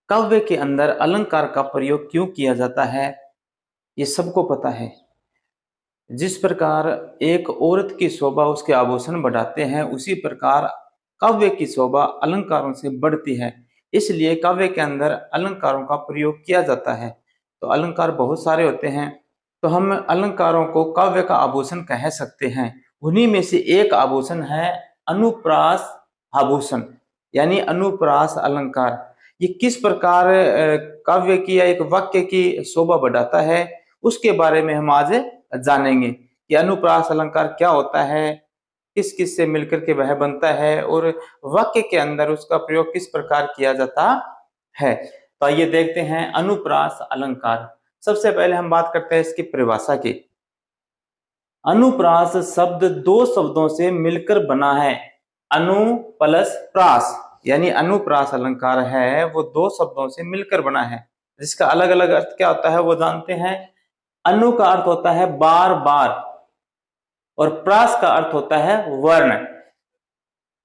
काव्य के अंदर अलंकार का प्रयोग क्यों किया जाता है, ये सबको पता है। जिस प्रकार एक औरत की शोभा उसके आभूषण बढ़ाते हैं, उसी प्रकार काव्य की शोभा अलंकारों से बढ़ती है। इसलिए काव्य के अंदर अलंकारों का प्रयोग किया जाता है। तो अलंकार बहुत सारे होते हैं, तो हम अलंकारों को काव्य का आभूषण कह सकते हैं। उन्हीं में से एक आभूषण है अनुप्रास आभूषण, यानी अनुप्रास अलंकार। ये किस प्रकार काव्य की या एक वाक्य की शोभा बढ़ाता है, उसके बारे में हम आज जानेंगे कि अनुप्रास अलंकार क्या होता है, किस किस से मिलकर के वह बनता है और वाक्य के अंदर उसका प्रयोग किस प्रकार किया जाता है। तो आइए देखते हैं अनुप्रास अलंकार। सबसे पहले हम बात करते हैं इसकी परिभाषा की। अनुप्रास शब्द दो शब्दों से मिलकर बना है। अनु प्लस प्रास, यानी अनुप्रास अलंकार है वो दो शब्दों से मिलकर बना है, जिसका अलग अलग अर्थ क्या होता है वो जानते हैं। अनु का अर्थ होता है बार बार और प्रास का अर्थ होता है वर्ण।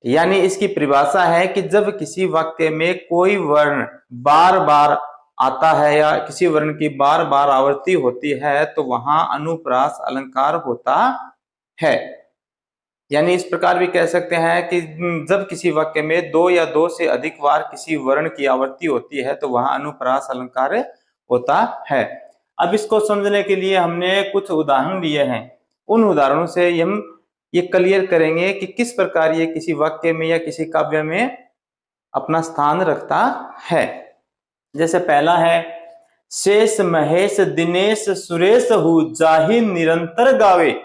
यानी इसकी परिभाषा है कि जब किसी वाक्य में कोई वर्ण बार बार आता है या किसी वर्ण की बार बार आवृत्ति होती है तो वहां अनुप्रास अलंकार होता है। यानी इस प्रकार भी कह सकते हैं कि जब किसी वाक्य में दो या दो से अधिक बार किसी वर्ण की आवृत्ति होती है तो वहां अनुप्रास अलंकार होता है। अब इसको समझने के लिए हमने कुछ उदाहरण लिए हैं। उन उदाहरणों से हम ये क्लियर करेंगे कि किस प्रकार ये किसी वाक्य में या किसी काव्य में अपना स्थान रखता है। जैसे पहला है, शेष महेश दिनेश सुरेश हु जाहि निरंतर गावे।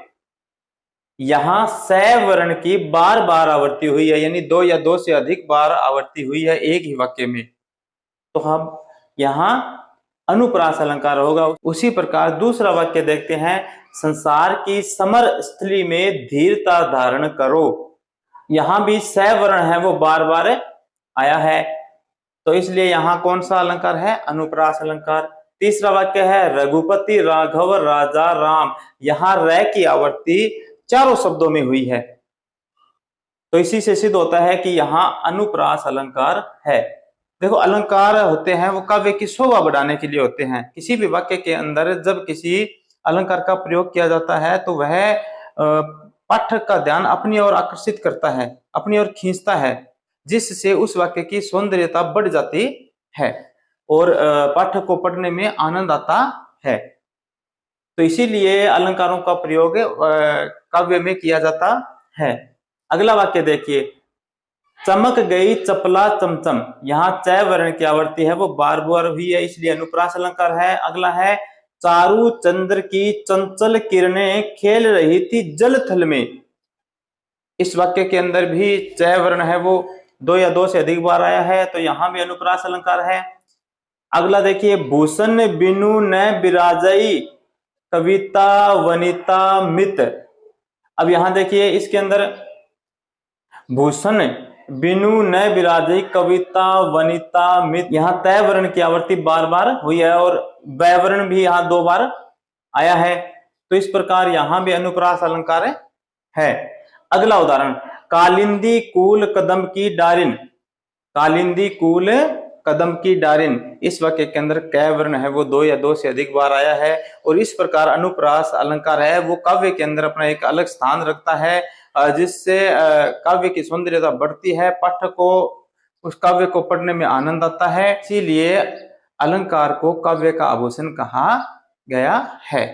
यहां स वर्ण की बार बार आवृत्ति हुई है, यानी दो या दो से अधिक बार आवृत्ति हुई है एक ही वाक्य में, तो हम यहां अनुप्रास अलंकार होगा। उसी प्रकार दूसरा वाक्य देखते हैं, संसार की समर स्थली में धीरता धारण करो। यहां भी स वर्ण है वो बार बार आया है, तो इसलिए यहां कौन सा अलंकार है, अनुप्रास अलंकार। तीसरा वाक्य है, रघुपति राघव राजा राम। यहां र की आवृत्ति चारों शब्दों में हुई है, तो इसी से सिद्ध होता है कि यहां अनुप्रास अलंकार है। देखो, अलंकार होते हैं वो काव्य की शोभा बढ़ाने के लिए होते हैं। किसी भी वाक्य के अंदर जब किसी अलंकार का प्रयोग किया जाता है तो वह पाठक का ध्यान अपनी ओर आकर्षित करता है, अपनी ओर खींचता है, जिससे उस वाक्य की सौंदर्यता बढ़ जाती है और पाठक को पढ़ने में आनंद आता है। तो इसीलिए अलंकारों का प्रयोग काव्य में किया जाता है। अगला वाक्य देखिए, चमक गई चपला चमचम। यहाँ च वर्ण की आवृत्ति है वो बार बार हुई है, इसलिए अनुप्रास अलंकार है। अगला है, चारु चंद्र की चंचल किरणें खेल रही थी जल थल में। इस वाक्य के अंदर भी च वर्ण है वो दो या दो से अधिक बार आया है, तो यहां भी अनुप्रास अलंकार है। अगला देखिए, भूषण बिनु न बिराजई कविता वनिता मित। अब यहां देखिए इसके अंदर भूषण बिनु न बिराजई कविता वनिता मित, यहाँ तय वर्ण की आवृत्ति बार बार हुई है और वर्ण भी यहाँ दो बार आया है, तो इस प्रकार यहां भी अनुप्रास अलंकार है। अगला उदाहरण, कालिंदी कूल कदम की डारिन। कालिंदी कूल कदम की डारिन, इस वाक्य के अंदर क वर्ण है वो दो या दो से अधिक बार आया है और इस प्रकार अनुप्रास अलंकार है वो काव्य के अंदर अपना एक अलग स्थान रखता है, जिससे काव्य की सौंदर्यता बढ़ती है, पाठक को उस काव्य को पढ़ने में आनंद आता है। इसीलिए अलंकार को काव्य का आभूषण कहा गया है।